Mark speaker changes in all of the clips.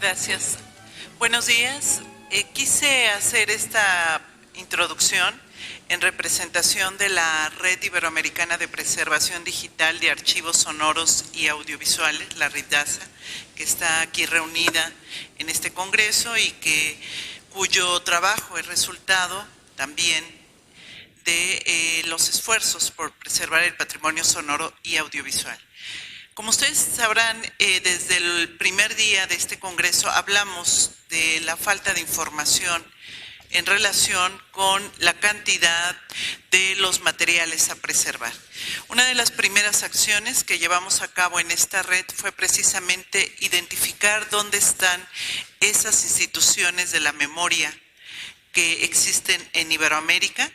Speaker 1: Gracias. Buenos días. Quise hacer esta introducción en representación de la Red Iberoamericana de Preservación Digital de Archivos Sonoros y Audiovisuales, la RIPDASA, que está aquí reunida en este congreso y cuyo trabajo es resultado también de los esfuerzos por preservar el patrimonio sonoro y audiovisual. Como ustedes sabrán, desde el primer día de este congreso hablamos de la falta de información en relación con la cantidad de los materiales a preservar. Una de las primeras acciones que llevamos a cabo en esta red fue precisamente identificar dónde están esas instituciones de la memoria que existen en Iberoamérica,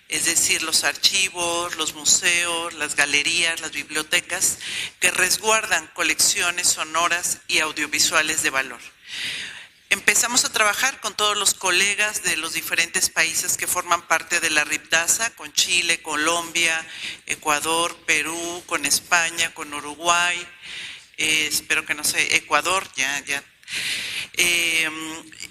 Speaker 1: es decir, los archivos, los museos, las galerías, las bibliotecas, que resguardan colecciones sonoras y audiovisuales de valor. Empezamos a trabajar con todos los colegas de los diferentes países que forman parte de la RIPDASA, con Chile, Colombia, Ecuador, Perú, con España, con Uruguay, espero que no sé, Ecuador,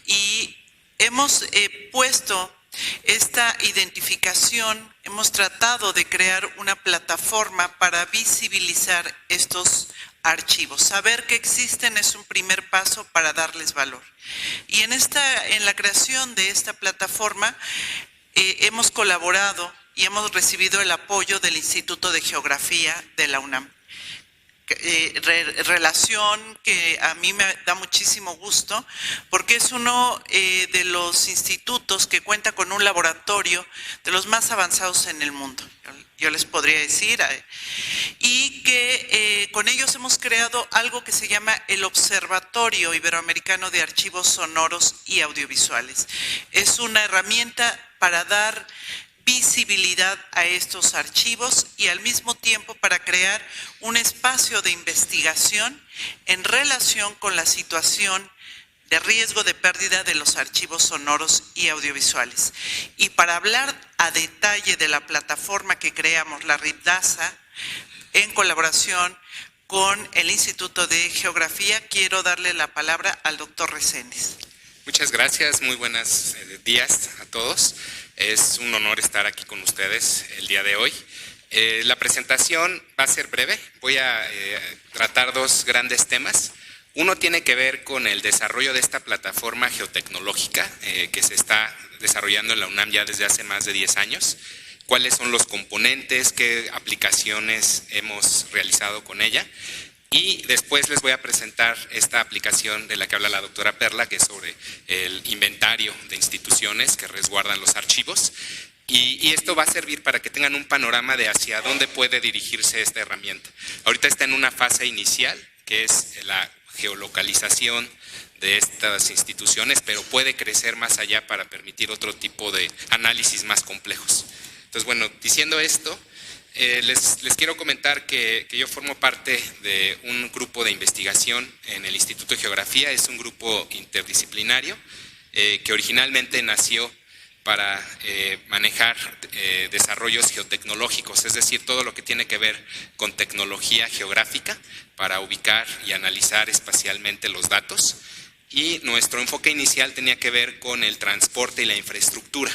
Speaker 1: y hemos puesto esta identificación, hemos tratado de crear una plataforma para visibilizar estos archivos. Saber que existen es un primer paso para darles valor. Y en la creación de esta plataforma hemos colaborado y hemos recibido el apoyo del Instituto de Geografía de la UNAM. Relación que a mí me da muchísimo gusto porque es uno de los institutos que cuenta con un laboratorio de los más avanzados en el mundo, yo les podría decir, y que con ellos hemos creado algo que se llama el Observatorio Iberoamericano de Archivos Sonoros y Audiovisuales. Es una herramienta para dar visibilidad a estos archivos y al mismo tiempo para crear un espacio de investigación en relación con la situación de riesgo de pérdida de los archivos sonoros y audiovisuales. Y para hablar a detalle de la plataforma que creamos, la RIPDASA, en colaboración con el Instituto de Geografía, quiero darle la palabra al doctor Reséndiz.
Speaker 2: Muchas gracias, muy buenos días a todos. Es un honor estar aquí con ustedes el día de hoy. La presentación va a ser breve, voy a tratar dos grandes temas. Uno tiene que ver con el desarrollo de esta plataforma geotecnológica que se está desarrollando en la UNAM ya desde hace más de 10 años. Cuáles son los componentes, qué aplicaciones hemos realizado con ella. Y después les voy a presentar esta aplicación de la que habla la doctora Perla, que es sobre el inventario de instituciones que resguardan los archivos. Y esto va a servir para que tengan un panorama de hacia dónde puede dirigirse esta herramienta. Ahorita está en una fase inicial, que es la geolocalización de estas instituciones, pero puede crecer más allá para permitir otro tipo de análisis más complejos. Entonces, bueno, diciendo esto, les quiero comentar que yo formo parte de un grupo de investigación en el Instituto de Geografía. Es un grupo interdisciplinario que originalmente nació para manejar desarrollos geotecnológicos, es decir, todo lo que tiene que ver con tecnología geográfica para ubicar y analizar espacialmente los datos. Y nuestro enfoque inicial tenía que ver con el transporte y la infraestructura.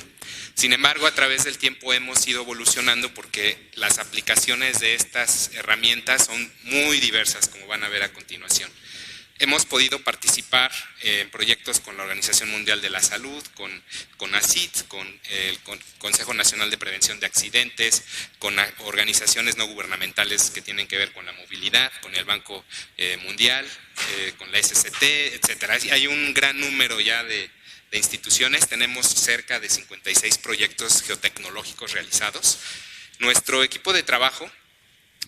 Speaker 2: Sin embargo, a través del tiempo hemos ido evolucionando porque las aplicaciones de estas herramientas son muy diversas, como van a ver a continuación. Hemos podido participar en proyectos con la Organización Mundial de la Salud, con ACIT, con el Consejo Nacional de Prevención de Accidentes, con organizaciones no gubernamentales que tienen que ver con la movilidad, con el Banco Mundial, con la SCT, etcétera. Hay un gran número ya de instituciones, tenemos cerca de 56 proyectos geotecnológicos realizados. Nuestro equipo de trabajo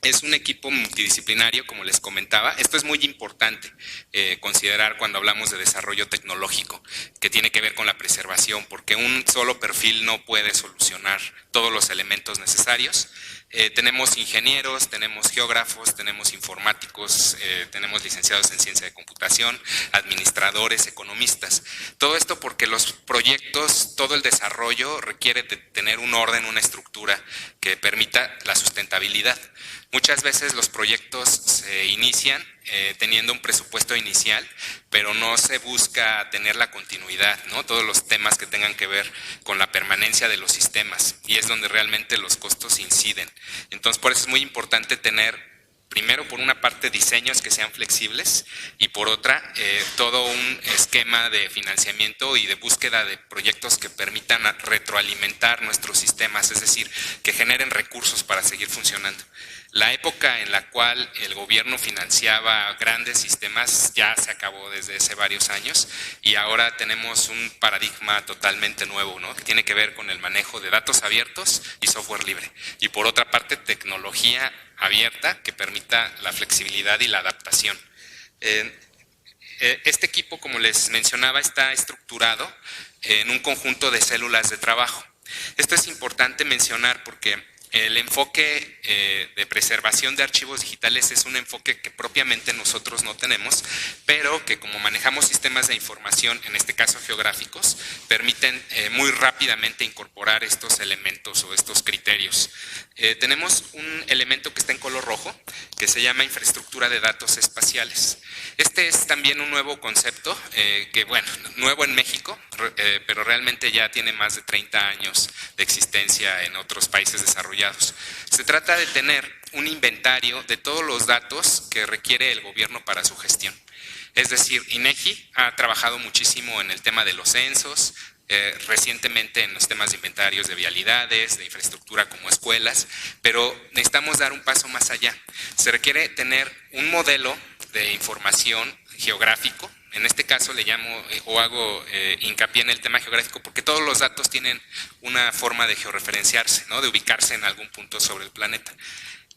Speaker 2: es un equipo multidisciplinario, como les comentaba. Esto es muy importante considerar cuando hablamos de desarrollo tecnológico, que tiene que ver con la preservación, porque un solo perfil no puede solucionar todos los elementos necesarios. Tenemos ingenieros, tenemos geógrafos, tenemos informáticos, tenemos licenciados en ciencia de computación, administradores, economistas. Todo esto porque los proyectos, todo el desarrollo requiere de tener un orden, una estructura que permita la sustentabilidad. Muchas veces los proyectos se inician teniendo un presupuesto inicial, pero no se busca tener la continuidad, ¿no? Todos los temas que tengan que ver con la permanencia de los sistemas, y es donde realmente los costos inciden. Entonces, por eso es muy importante tener, primero, por una parte, diseños que sean flexibles, y por otra, todo un esquema de financiamiento y de búsqueda de proyectos que permitan retroalimentar nuestros sistemas, es decir, que generen recursos para seguir funcionando. La época en la cual el gobierno financiaba grandes sistemas ya se acabó desde hace varios años, y ahora tenemos un paradigma totalmente nuevo, ¿no? Que tiene que ver con el manejo de datos abiertos y software libre. Y por otra parte, tecnología abierta que permita la flexibilidad y la adaptación. Este equipo, como les mencionaba, está estructurado en un conjunto de células de trabajo. Esto es importante mencionar porque el enfoque de preservación de archivos digitales es un enfoque que propiamente nosotros no tenemos, pero que, como manejamos sistemas de información, en este caso geográficos, permiten muy rápidamente incorporar estos elementos o estos criterios. Tenemos un elemento que está en color rojo, que se llama infraestructura de datos espaciales. Este es también un nuevo concepto, que bueno, nuevo en México, pero realmente ya tiene más de 30 años de existencia en otros países desarrollados. Se trata de tener un inventario de todos los datos que requiere el gobierno para su gestión. Es decir, INEGI ha trabajado muchísimo en el tema de los censos, recientemente en los temas de inventarios de vialidades, de infraestructura como escuelas, pero necesitamos dar un paso más allá. Se requiere tener un modelo de información geográfico. En este caso le llamo o hago hincapié en el tema geográfico porque todos los datos tienen una forma de georreferenciarse, ¿no? De ubicarse en algún punto sobre el planeta.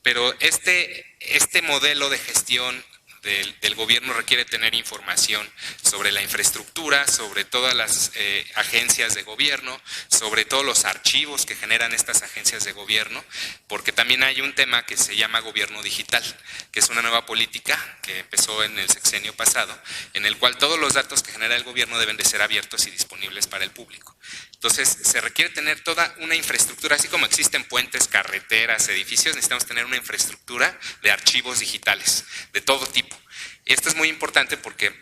Speaker 2: Pero este modelo de gestión del gobierno requiere tener información sobre la infraestructura, sobre todas las agencias de gobierno, sobre todos los archivos que generan estas agencias de gobierno, porque también hay un tema que se llama gobierno digital, que es una nueva política que empezó en el sexenio pasado, en el cual todos los datos que genera el gobierno deben de ser abiertos y disponibles para el público. Entonces, se requiere tener toda una infraestructura, así como existen puentes, carreteras, edificios, necesitamos tener una infraestructura de archivos digitales, de todo tipo. Esto es muy importante porque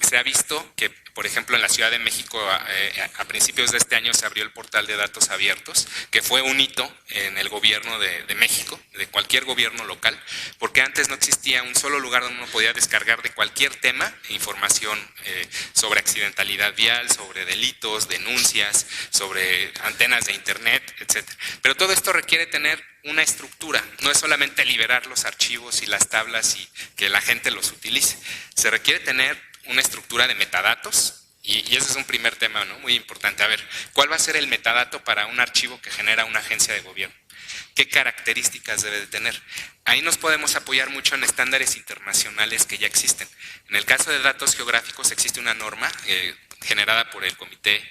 Speaker 2: se ha visto que, por ejemplo, en la Ciudad de México a principios de este año se abrió el portal de datos abiertos, que fue un hito en el gobierno de México, de cualquier gobierno local, porque antes no existía un solo lugar donde uno podía descargar de cualquier tema información sobre accidentalidad vial, sobre delitos, denuncias, sobre antenas de internet, etc. Pero todo esto requiere tener una estructura, no es solamente liberar los archivos y las tablas y que la gente los utilice, se requiere tener una estructura de metadatos, y ese es un primer tema, ¿no? Muy importante. A ver, ¿cuál va a ser el metadato para un archivo que genera una agencia de gobierno? ¿Qué características debe de tener? Ahí nos podemos apoyar mucho en estándares internacionales que ya existen. En el caso de datos geográficos existe una norma generada por el Comité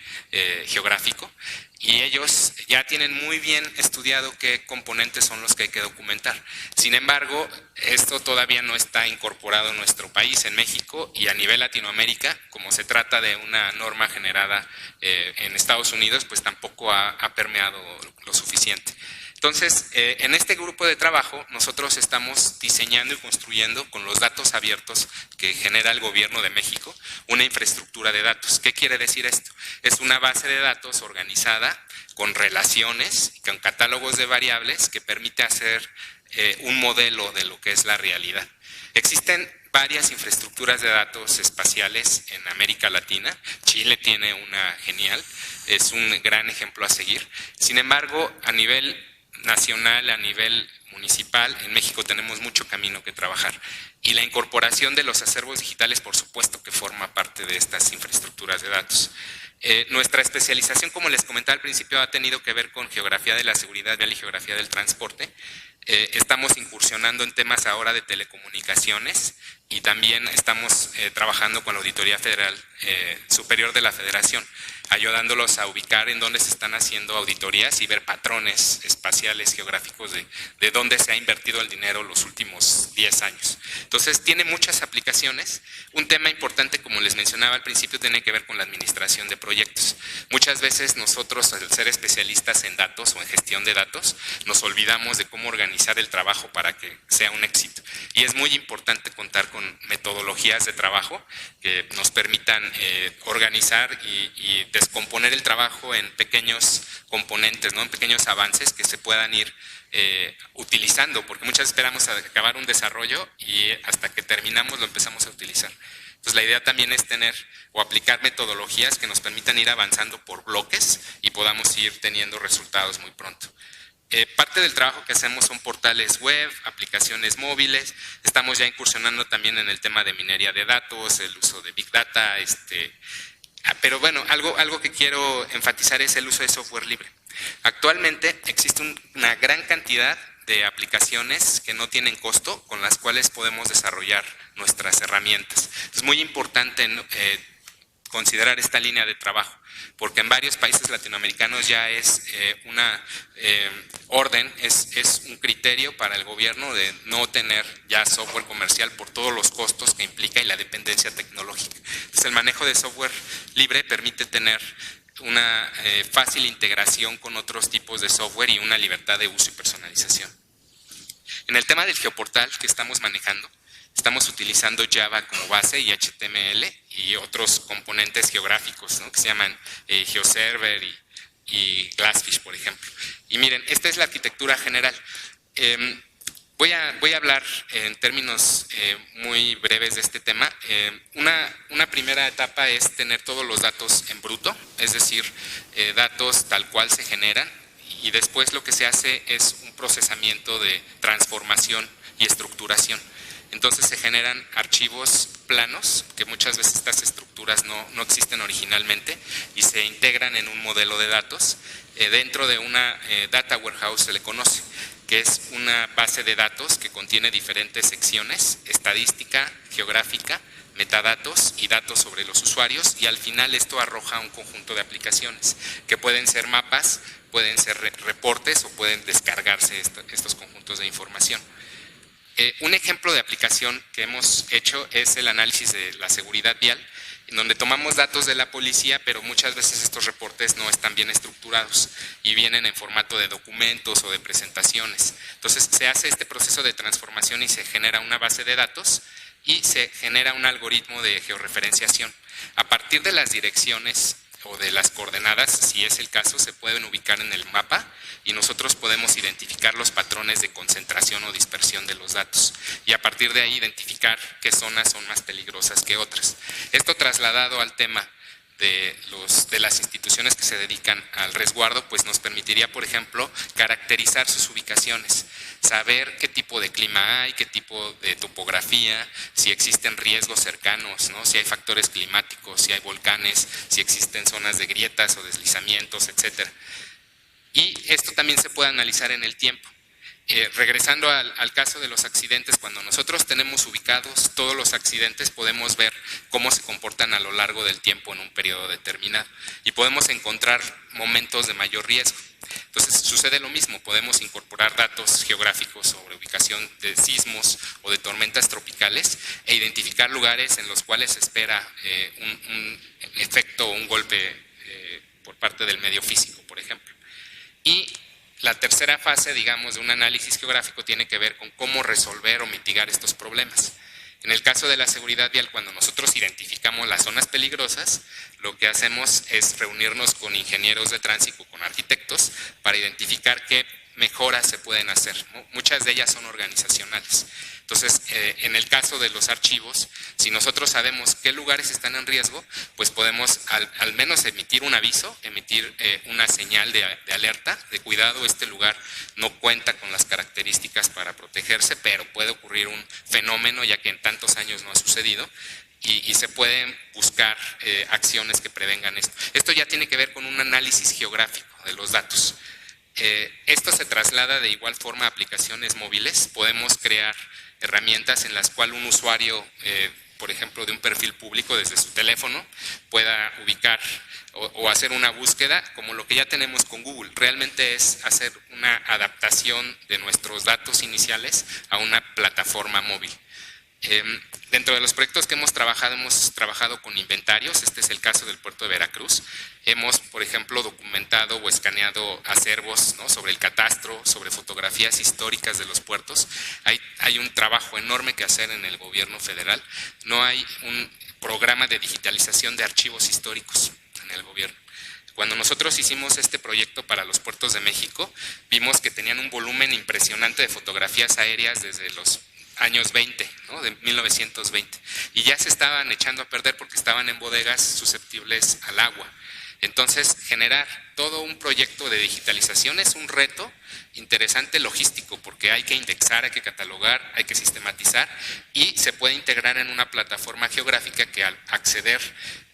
Speaker 2: Geográfico, y ellos ya tienen muy bien estudiado qué componentes son los que hay que documentar. Sin embargo, esto todavía no está incorporado en nuestro país, en México, y a nivel Latinoamérica, como se trata de una norma generada en Estados Unidos, pues tampoco ha permeado lo suficiente. Entonces, en este grupo de trabajo nosotros estamos diseñando y construyendo con los datos abiertos que genera el gobierno de México una infraestructura de datos. ¿Qué quiere decir esto? Es una base de datos organizada con relaciones, con catálogos de variables que permite hacer un modelo de lo que es la realidad. Existen varias infraestructuras de datos espaciales en América Latina. Chile tiene una genial, es un gran ejemplo a seguir. Sin embargo, a nivel nacional, a nivel municipal, en México tenemos mucho camino que trabajar. Y la incorporación de los acervos digitales, por supuesto, que forma parte de estas infraestructuras de datos. Nuestra especialización, como les comentaba al principio, ha tenido que ver con geografía de la seguridad vial y geografía del transporte. Estamos incursionando en temas ahora de telecomunicaciones y también estamos trabajando con la Auditoría Federal Superior de la Federación, ayudándolos a ubicar en dónde se están haciendo auditorías y ver patrones espaciales geográficos de dónde dónde se ha invertido el dinero los últimos 10 años. Entonces tiene muchas aplicaciones. Un tema importante, como les mencionaba al principio, tiene que ver con la administración de proyectos. Muchas veces nosotros, al ser especialistas en datos o en gestión de datos, nos olvidamos de cómo organizar el trabajo para que sea un éxito. Y es muy importante contar con metodologías de trabajo que nos permitan organizar y descomponer el trabajo en pequeños componentes, ¿no? En pequeños avances que se puedan ir utilizando, porque muchas veces esperamos a acabar un desarrollo y hasta que terminamos lo empezamos a utilizar. Entonces la idea también es tener o aplicar metodologías que nos permitan ir avanzando por bloques y podamos ir teniendo resultados muy pronto. Parte del trabajo que hacemos son portales web, aplicaciones móviles. Estamos ya incursionando también en el tema de minería de datos, el uso de Big Data. Pero bueno, algo que quiero enfatizar es el uso de software libre. Actualmente existe una gran cantidad de aplicaciones que no tienen costo, con las cuales podemos desarrollar nuestras herramientas. Es muy importante considerar esta línea de trabajo, porque en varios países latinoamericanos ya es una orden, es un criterio para el gobierno de no tener ya software comercial por todos los costos que implica y la dependencia tecnológica. Entonces el manejo de software libre permite tener una fácil integración con otros tipos de software y una libertad de uso y personalización. En el tema del geoportal que estamos manejando, estamos utilizando Java como base y HTML y otros componentes geográficos, ¿no? Que se llaman GeoServer y Glassfish, por ejemplo. Y miren, esta es la arquitectura general. Voy a hablar en términos muy breves de este tema. Una primera etapa es tener todos los datos en bruto, es decir, datos tal cual se generan, y después lo que se hace es un procesamiento de transformación y estructuración. Entonces se generan archivos planos, que muchas veces estas estructuras no existen originalmente, y se integran en un modelo de datos. Dentro de una data warehouse se le conoce, que es una base de datos que contiene diferentes secciones: estadística, geográfica, metadatos y datos sobre los usuarios, y al final esto arroja un conjunto de aplicaciones, que pueden ser mapas, pueden ser reportes o pueden descargarse estos conjuntos de información. Un ejemplo de aplicación que hemos hecho es el análisis de la seguridad vial, en donde tomamos datos de la policía, pero muchas veces estos reportes no están bien estructurados y vienen en formato de documentos o de presentaciones. Entonces se hace este proceso de transformación y se genera una base de datos y se genera un algoritmo de georreferenciación. A partir de las direcciones o de las coordenadas, si es el caso, se pueden ubicar en el mapa y nosotros podemos identificar los patrones de concentración o dispersión de los datos y a partir de ahí identificar qué zonas son más peligrosas que otras. Esto trasladado al tema de las instituciones que se dedican al resguardo, pues nos permitiría, por ejemplo, caracterizar sus ubicaciones, saber qué tipo de clima hay, qué tipo de topografía, si existen riesgos cercanos, ¿no? Si hay factores climáticos, si hay volcanes, si existen zonas de grietas o deslizamientos, etcétera. Y esto también se puede analizar en el tiempo. Regresando al caso de los accidentes, cuando nosotros tenemos ubicados todos los accidentes, podemos ver cómo se comportan a lo largo del tiempo en un periodo determinado y podemos encontrar momentos de mayor riesgo. Entonces sucede lo mismo, podemos incorporar datos geográficos sobre ubicación de sismos o de tormentas tropicales e identificar lugares en los cuales se espera un efecto o un golpe por parte del medio físico, por ejemplo. Y la tercera fase, digamos, de un análisis geográfico tiene que ver con cómo resolver o mitigar estos problemas. En el caso de la seguridad vial, cuando nosotros identificamos las zonas peligrosas, lo que hacemos es reunirnos con ingenieros de tránsito, con arquitectos, para identificar qué mejoras se pueden hacer. Muchas de ellas son organizacionales. Entonces, en el caso de los archivos, si nosotros sabemos qué lugares están en riesgo, pues podemos al menos emitir un aviso, emitir una señal de alerta, de cuidado, este lugar no cuenta con las características para protegerse, pero puede ocurrir un fenómeno, ya que en tantos años no ha sucedido, y se pueden buscar acciones que prevengan esto. Esto ya tiene que ver con un análisis geográfico de los datos. Esto se traslada de igual forma a aplicaciones móviles. Podemos crear herramientas en las cuales un usuario por ejemplo, de un perfil público desde su teléfono, pueda ubicar o hacer una búsqueda, como lo que ya tenemos con Google. Realmente es hacer una adaptación de nuestros datos iniciales a una plataforma móvil. Dentro de los proyectos que hemos trabajado con inventarios. Este es el caso del puerto de Veracruz. Hemos, por ejemplo, documentado o escaneado acervos, ¿no?, sobre el catastro, sobre fotografías históricas de los puertos. Hay un trabajo enorme que hacer en el gobierno federal. No hay un programa de digitalización de archivos históricos en el gobierno. Cuando nosotros hicimos este proyecto para los puertos de México, vimos que tenían un volumen impresionante de fotografías aéreas desde los años 20, ¿no?, de 1920, y ya se estaban echando a perder porque estaban en bodegas susceptibles al agua. Entonces, generar todo un proyecto de digitalización es un reto interesante logístico, porque hay que indexar, hay que catalogar, hay que sistematizar, y se puede integrar en una plataforma geográfica que al acceder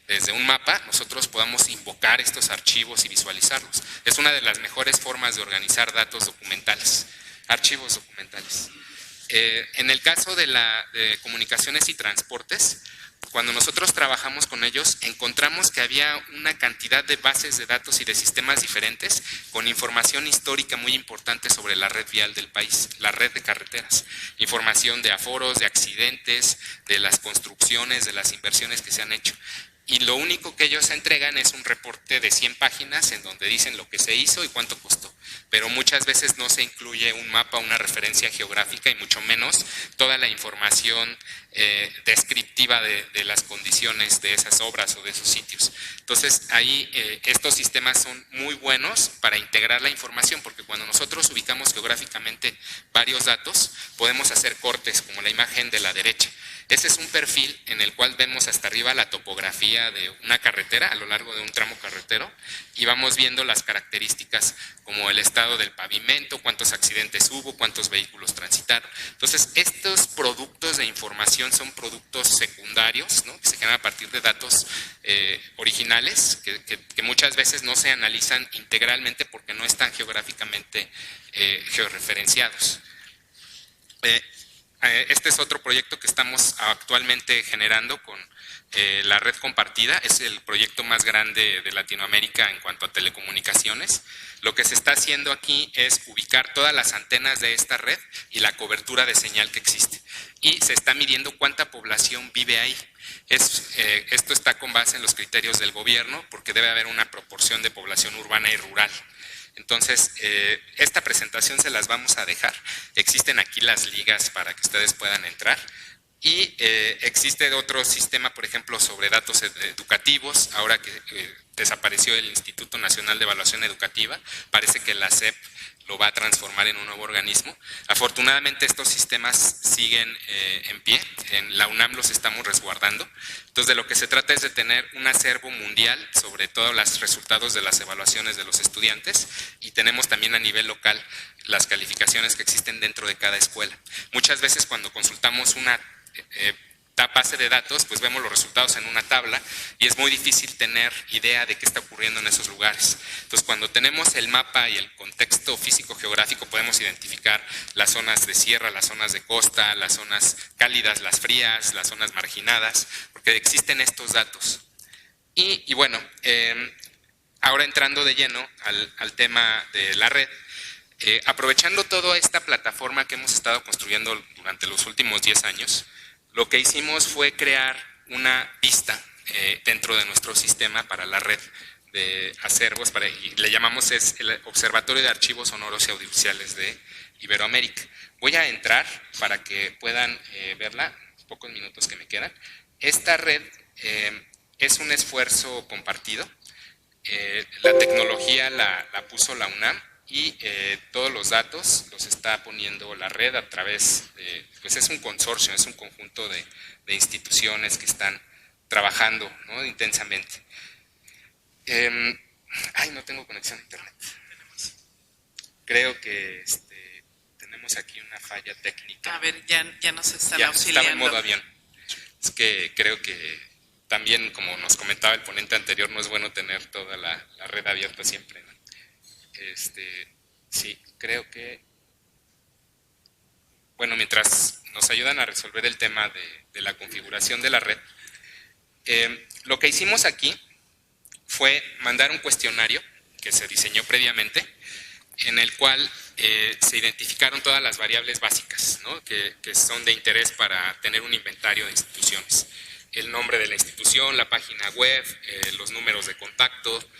Speaker 2: desde un mapa nosotros podamos invocar estos archivos y visualizarlos. Es una de las mejores formas de organizar datos documentales, archivos documentales. En el caso de comunicaciones y transportes, cuando nosotros trabajamos con ellos, encontramos que había una cantidad de bases de datos y de sistemas diferentes con información histórica muy importante sobre la red vial del país, la red de carreteras, información de aforos, de accidentes, de las construcciones, de las inversiones que se han hecho. Y lo único que ellos entregan es un reporte de 100 páginas en donde dicen lo que se hizo y cuánto costó. Pero muchas veces no se incluye un mapa, una referencia geográfica, y mucho menos toda la información descriptiva de las condiciones de esas obras o de esos sitios. Entonces, ahí estos sistemas son muy buenos para integrar la información, porque cuando nosotros ubicamos geográficamente varios datos, podemos hacer cortes, como la imagen de la derecha. Ese es un perfil en el cual vemos hasta arriba la topografía de una carretera a lo largo de un tramo carretero, y vamos viendo las características como el estado del pavimento, cuántos accidentes hubo, cuántos vehículos transitaron. Entonces, estos productos de información son productos secundarios, ¿no?, que se generan a partir de datos originales que muchas veces no se analizan integralmente porque no están geográficamente georreferenciados. Este es otro proyecto que estamos actualmente generando con la red compartida. Es el proyecto más grande de Latinoamérica en cuanto a telecomunicaciones. Lo que se está haciendo aquí es ubicar todas las antenas de esta red y la cobertura de señal que existe. Y se está midiendo cuánta población vive ahí. Esto está con base en los criterios del gobierno, porque debe haber una proporción de población urbana y rural. Entonces, esta presentación se las vamos a dejar. Existen aquí las ligas para que ustedes puedan entrar. Y existe otro sistema, por ejemplo, sobre datos educativos. Ahora que desapareció el Instituto Nacional de Evaluación Educativa, parece que la SEP lo va a transformar en un nuevo organismo. Afortunadamente, estos sistemas siguen en pie. En la UNAM los estamos resguardando. Entonces, de lo que se trata es de tener un acervo mundial sobre todos los resultados de las evaluaciones de los estudiantes, y tenemos también a nivel local las calificaciones que existen dentro de cada escuela. Muchas veces cuando consultamos una base de datos, pues vemos los resultados en una tabla y es muy difícil tener idea de qué está ocurriendo en esos lugares. Entonces, cuando tenemos el mapa y el contexto físico-geográfico, podemos identificar las zonas de sierra, las zonas de costa, las zonas cálidas, las frías, las zonas marginadas, porque existen estos datos. Y bueno, ahora entrando de lleno al tema de la red, aprovechando toda esta plataforma que hemos estado construyendo durante los últimos 10 años, lo que hicimos fue crear una pista dentro de nuestro sistema para la red de acervos, y le llamamos el Observatorio de Archivos Sonoros y Audiovisuales de Iberoamérica. Voy a entrar para que puedan verla, pocos minutos que me quedan. Esta red es un esfuerzo compartido. La tecnología la puso la UNAM, y todos los datos los está poniendo la red a través de, pues es un consorcio, es un conjunto de instituciones que están trabajando, ¿no?, intensamente. No tengo conexión a internet. Creo que tenemos aquí una falla técnica.
Speaker 1: A ver, ya nos están auxiliando.
Speaker 2: Estaba en modo avión. Es que creo que también, como nos comentaba el ponente anterior, no es bueno tener toda la red abierta siempre, ¿no? Sí, creo que, bueno, mientras nos ayudan a resolver el tema de de la configuración de la red. Lo que hicimos aquí fue mandar un cuestionario que se diseñó previamente, en el cual se identificaron todas las variables básicas, ¿no? que son de interés para tener un inventario de instituciones. El nombre de la institución, la página web, los números de contacto,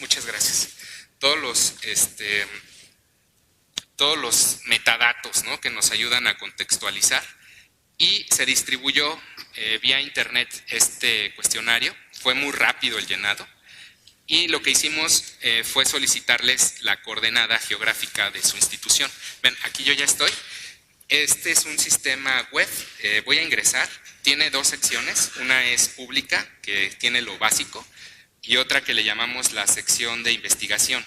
Speaker 2: muchas gracias, todos los metadatos, ¿no? que nos ayudan a contextualizar. Y se distribuyó vía internet este cuestionario. Fue muy rápido el llenado. Y lo que hicimos fue solicitarles la coordenada geográfica de su institución. Ven, aquí yo ya estoy. Este es un sistema web. Voy a ingresar. Tiene dos secciones. Una es pública, que tiene lo básico, y otra que le llamamos la sección de investigación,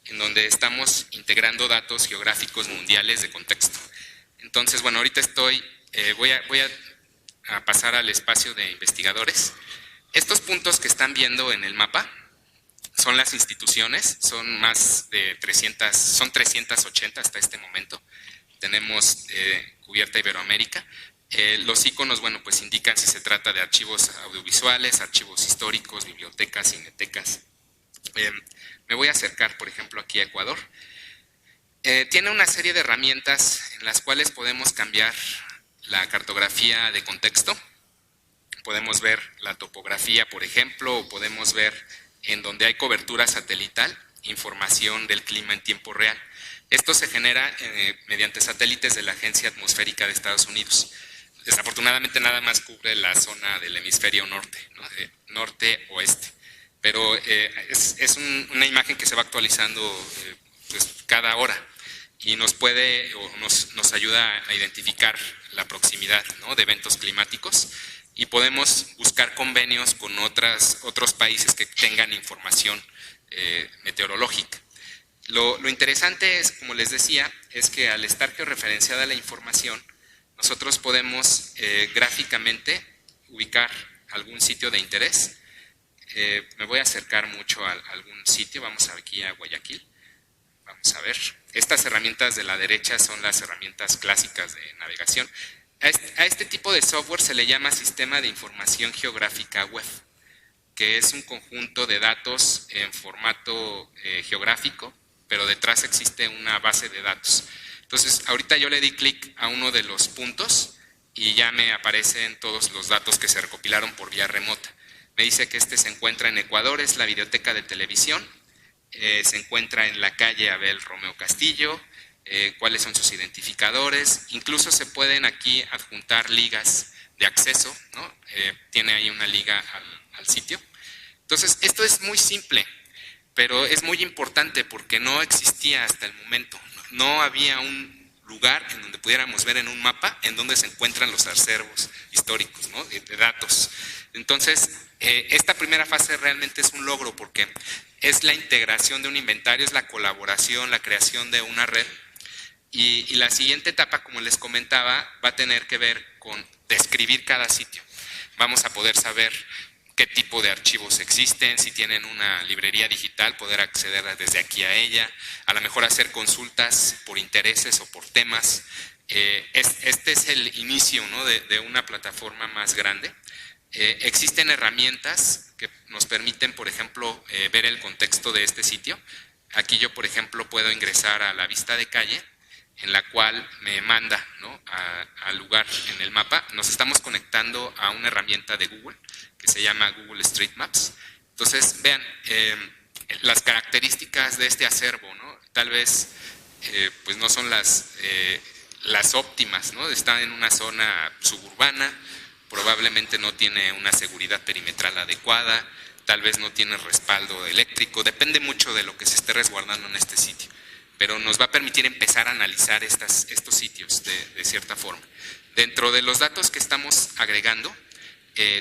Speaker 2: en donde estamos integrando datos geográficos mundiales de contexto. Entonces, bueno, ahorita voy a pasar al espacio de investigadores. Estos puntos que están viendo en el mapa son las instituciones, son más de 300, son 380 hasta este momento. Tenemos cubierta Iberoamérica. Los iconos, bueno, pues indican si se trata de archivos audiovisuales, archivos históricos, bibliotecas, cinetecas. Me voy a acercar, por ejemplo, aquí a Ecuador. Tiene una serie de herramientas en las cuales podemos cambiar la cartografía de contexto. Podemos ver la topografía, por ejemplo, o podemos ver en donde hay cobertura satelital, información del clima en tiempo real. Esto se genera mediante satélites de la Agencia Atmosférica de Estados Unidos. Desafortunadamente nada más cubre la zona del hemisferio norte, ¿no? Norte-oeste. Pero es una imagen que se va actualizando pues, cada hora y nos ayuda a identificar la proximidad, ¿no? de eventos climáticos, y podemos buscar convenios con otros países que tengan información meteorológica. Lo interesante es, como les decía, es que al estar georreferenciada la información, nosotros podemos gráficamente ubicar algún sitio de interés. Me voy a acercar mucho a algún sitio. Vamos aquí a Guayaquil. Vamos a ver. Estas herramientas de la derecha son las herramientas clásicas de navegación. A este tipo de software se le llama Sistema de Información Geográfica Web, que es un conjunto de datos en formato geográfico, pero detrás existe una base de datos. Entonces, ahorita yo le di clic a uno de los puntos y ya me aparecen todos los datos que se recopilaron por vía remota. Me dice que este se encuentra en Ecuador, es la videoteca de televisión, se encuentra en la calle Abel Romeo Castillo, cuáles son sus identificadores, incluso se pueden aquí adjuntar ligas de acceso, ¿no? Tiene ahí una liga al sitio. Entonces, esto es muy simple, pero es muy importante porque no existía hasta el momento. No había un lugar en donde pudiéramos ver en un mapa en donde se encuentran los acervos históricos, ¿no? de datos. Entonces, esta primera fase realmente es un logro porque es la integración de un inventario, es la colaboración, la creación de una red. Y la siguiente etapa, como les comentaba, va a tener que ver con describir cada sitio. Vamos a poder saber qué tipo de archivos existen, si tienen una librería digital, poder acceder desde aquí a ella, a lo mejor hacer consultas por intereses o por temas. Este es el inicio, ¿no? de una plataforma más grande. Existen herramientas que nos permiten, por ejemplo, ver el contexto de este sitio. Aquí yo, por ejemplo, puedo ingresar a la vista de calle, en la cual me manda, ¿no? al lugar en el mapa. Nos estamos conectando a una herramienta de Google que se llama Google Street Maps. Entonces, vean las características de este acervo, ¿no? Tal vez pues no son las óptimas, ¿no? Está en una zona suburbana, probablemente no tiene una seguridad perimetral adecuada, tal vez no tiene respaldo eléctrico, depende mucho de lo que se esté resguardando en este sitio. Pero nos va a permitir empezar a analizar estos sitios de cierta forma. Dentro de los datos que estamos agregando,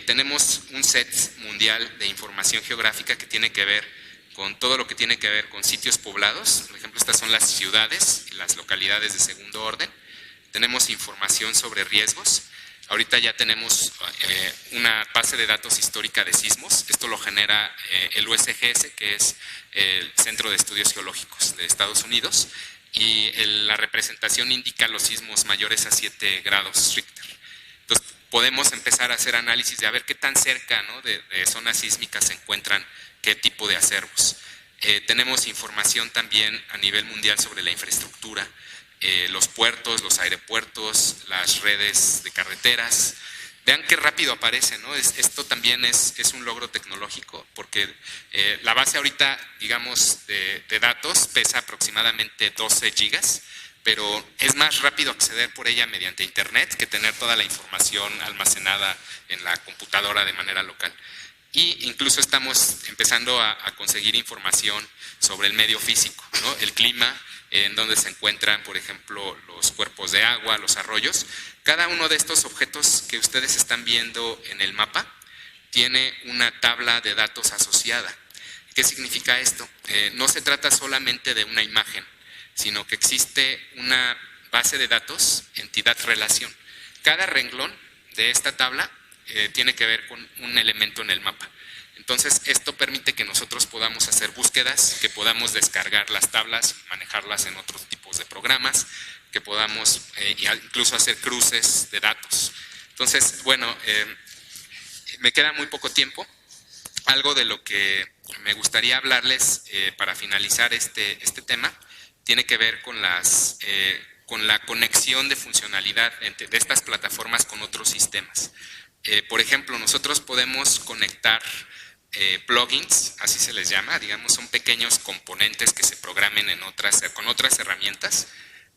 Speaker 2: tenemos un set mundial de información geográfica que tiene que ver con todo lo que tiene que ver con sitios poblados. Por ejemplo, estas son las ciudades y las localidades de segundo orden. Tenemos información sobre riesgos. Ahorita ya tenemos una base de datos histórica de sismos. Esto lo genera el USGS, que es el Centro de Estudios Geológicos de Estados Unidos, y la representación indica los sismos mayores a 7 grados Richter. Entonces, podemos empezar a hacer análisis de a ver qué tan cerca, ¿no?, de zonas sísmicas se encuentran qué tipo de acervos. Tenemos información también a nivel mundial sobre la infraestructura, los puertos, los aeropuertos, las redes de carreteras. Vean qué rápido aparece, ¿no? Esto también es un logro tecnológico, porque la base ahorita, digamos, de datos pesa aproximadamente 12 gigas, pero es más rápido acceder por ella mediante internet que tener toda la información almacenada en la computadora de manera local. Y incluso estamos empezando a conseguir información sobre el medio físico, ¿no?, el clima, en donde se encuentran, por ejemplo, los cuerpos de agua, los arroyos. Cada uno de estos objetos que ustedes están viendo en el mapa tiene una tabla de datos asociada. ¿Qué significa esto? No se trata solamente de una imagen, sino que existe una base de datos, entidad-relación. Cada renglón de esta tabla tiene que ver con un elemento en el mapa. Entonces, esto permite que nosotros podamos hacer búsquedas, que podamos descargar las tablas, manejarlas en otros tipos de programas, que podamos incluso hacer cruces de datos. Entonces, bueno, me queda muy poco tiempo. Algo de lo que me gustaría hablarles para finalizar este tema tiene que ver con la conexión de funcionalidad de estas plataformas con otros sistemas. Por ejemplo, nosotros podemos conectar plugins, así se les llama, digamos, son pequeños componentes que se programen con otras herramientas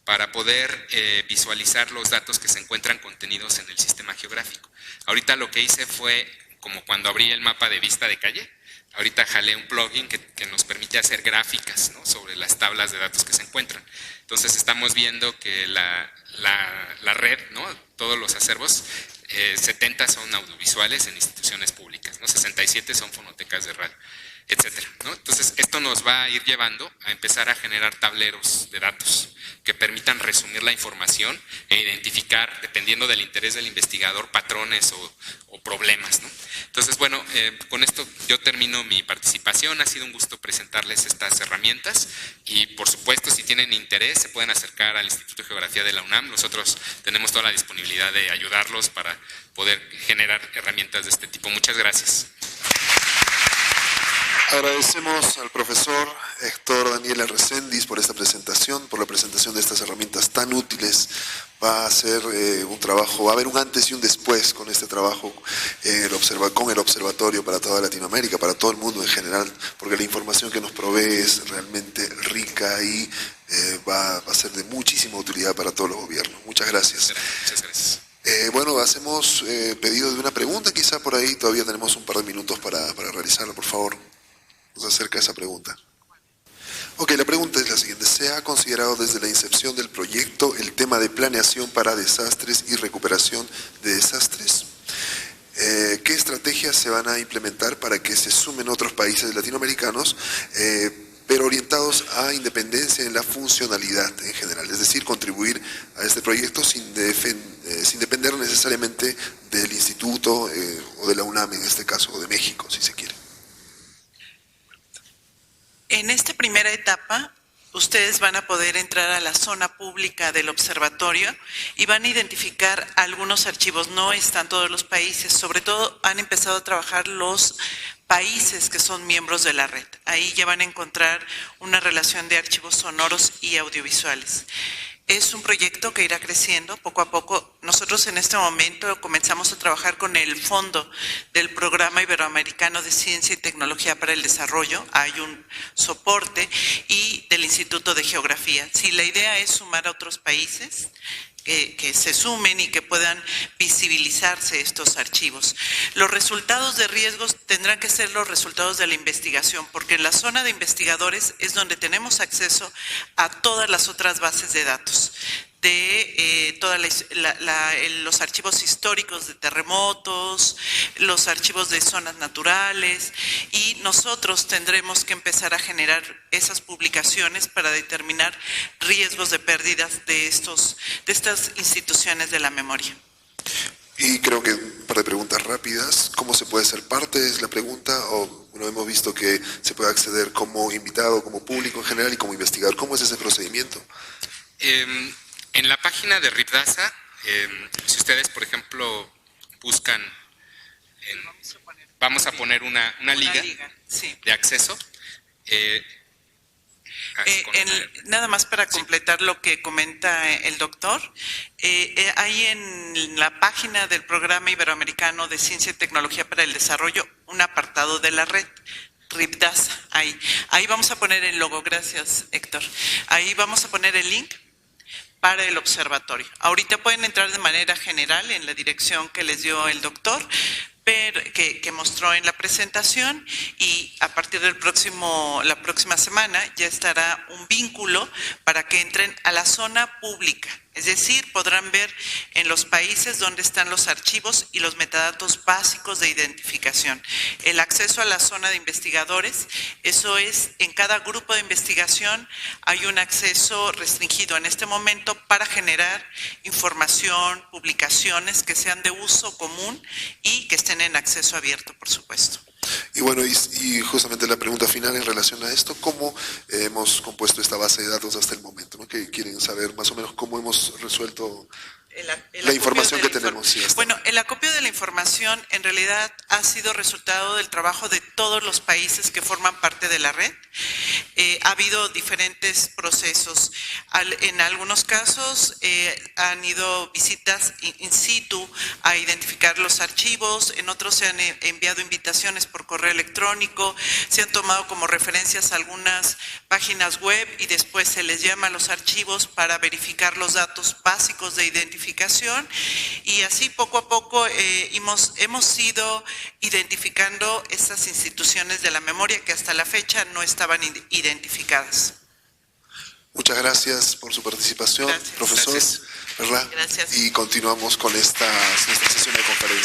Speaker 2: para poder visualizar los datos que se encuentran contenidos en el sistema geográfico. Ahorita lo que hice fue como cuando abrí el mapa de vista de calle. Ahorita jalé un plugin que nos permite hacer gráficas, ¿no?, sobre las tablas de datos que se encuentran. Entonces estamos viendo que la red, ¿no?, todos los acervos, 70 son audiovisuales en instituciones públicas, ¿no?, 67 son fonotecas de radio, etcétera, ¿no? Entonces esto nos va a ir llevando a empezar a generar tableros de datos que permitan resumir la información e identificar, dependiendo del interés del investigador, patrones o problemas, ¿no? Entonces, bueno, con esto yo termino mi participación. Ha sido un gusto presentarles estas herramientas y, por supuesto, si tienen interés, se pueden acercar al Instituto de Geografía de la UNAM. Nosotros tenemos toda la disponibilidad de ayudarlos para poder generar herramientas de este tipo. Muchas gracias.
Speaker 3: Agradecemos al profesor Héctor Daniel Arrecendis por esta presentación, por la presentación de estas herramientas tan útiles. Va a ser un trabajo, va a haber un antes y un después con este trabajo con el observatorio para toda Latinoamérica, para todo el mundo en general, porque la información que nos provee es realmente rica y va a ser de muchísima utilidad para todos los gobiernos. Muchas gracias.
Speaker 2: Muchas gracias.
Speaker 3: Bueno, hacemos pedido de una pregunta, quizá por ahí todavía tenemos un par de minutos para realizarla, por favor. Nos acerca esa pregunta. Ok, la pregunta es la siguiente. ¿Se ha considerado desde la incepción del proyecto el tema de planeación para desastres y recuperación de desastres? ¿Qué estrategias se van a implementar para que se sumen otros países latinoamericanos, pero orientados a independencia en la funcionalidad en general? Es decir, contribuir a este proyecto sin depender necesariamente del instituto o de la UNAM, en este caso, o de México, si se quiere.
Speaker 1: En esta primera etapa, ustedes van a poder entrar a la zona pública del observatorio y van a identificar algunos archivos. No están todos los países, sobre todo han empezado a trabajar los países que son miembros de la red. Ahí ya van a encontrar una relación de archivos sonoros y audiovisuales. Es un proyecto que irá creciendo poco a poco. Nosotros en este momento comenzamos a trabajar con el fondo del Programa Iberoamericano de Ciencia y Tecnología para el Desarrollo. Hay un soporte y del Instituto de Geografía. Si la idea es sumar a otros países, que se sumen y que puedan visibilizarse estos archivos. Los resultados de riesgos tendrán que ser los resultados de la investigación, porque en la zona de investigadores es donde tenemos acceso a todas las otras bases de datos, de los archivos históricos de terremotos, los archivos de zonas naturales, y nosotros tendremos que empezar a generar esas publicaciones para determinar riesgos de pérdidas de estas instituciones de la memoria.
Speaker 3: Y creo que un par de preguntas rápidas. ¿Cómo se puede ser parte? Es la pregunta. O no hemos visto que se puede acceder como invitado, como público en general y como investigador. ¿Cómo es ese procedimiento?
Speaker 2: En la página de RIPDASA, si ustedes, por ejemplo, buscan, vamos a poner una liga
Speaker 1: sí.
Speaker 2: de acceso.
Speaker 1: Nada más para completar lo que comenta el doctor, hay en la página del Programa Iberoamericano de Ciencia y Tecnología para el Desarrollo un apartado de la red, RIPDASA, ahí vamos a poner el logo, gracias Héctor, ahí vamos a poner el link para el observatorio. Ahorita pueden entrar de manera general en la dirección que les dio el doctor, que mostró en la presentación, y a partir del la próxima semana ya estará un vínculo para que entren a la zona pública. Es decir, podrán ver en los países donde están los archivos y los metadatos básicos de identificación. El acceso a la zona de investigadores, eso es, en cada grupo de investigación hay un acceso restringido en este momento para generar información, publicaciones que sean de uso común y que estén en acceso abierto, por supuesto.
Speaker 3: Y bueno, y justamente la pregunta final en relación a esto, ¿cómo hemos compuesto esta base de datos hasta el momento? ¿No? Que quieren saber más o menos cómo hemos resuelto la información que tenemos. Sí,
Speaker 1: bueno, el acopio de la información en realidad ha sido resultado del trabajo de todos los países que forman parte de la red. Ha habido diferentes procesos. En algunos casos han ido visitas in situ a identificar los archivos, en otros se han enviado invitaciones por correo electrónico, se han tomado como referencias algunas páginas web y después se les llama a los archivos para verificar los datos básicos de identificación, y así poco a poco hemos ido identificando estas instituciones de la memoria que hasta la fecha no estaban identificadas.
Speaker 3: Muchas gracias por su participación,
Speaker 1: gracias.
Speaker 3: profesor.
Speaker 2: Gracias.
Speaker 3: ¿Verdad?
Speaker 1: Gracias.
Speaker 3: Y continuamos con esta sesión de conferencia.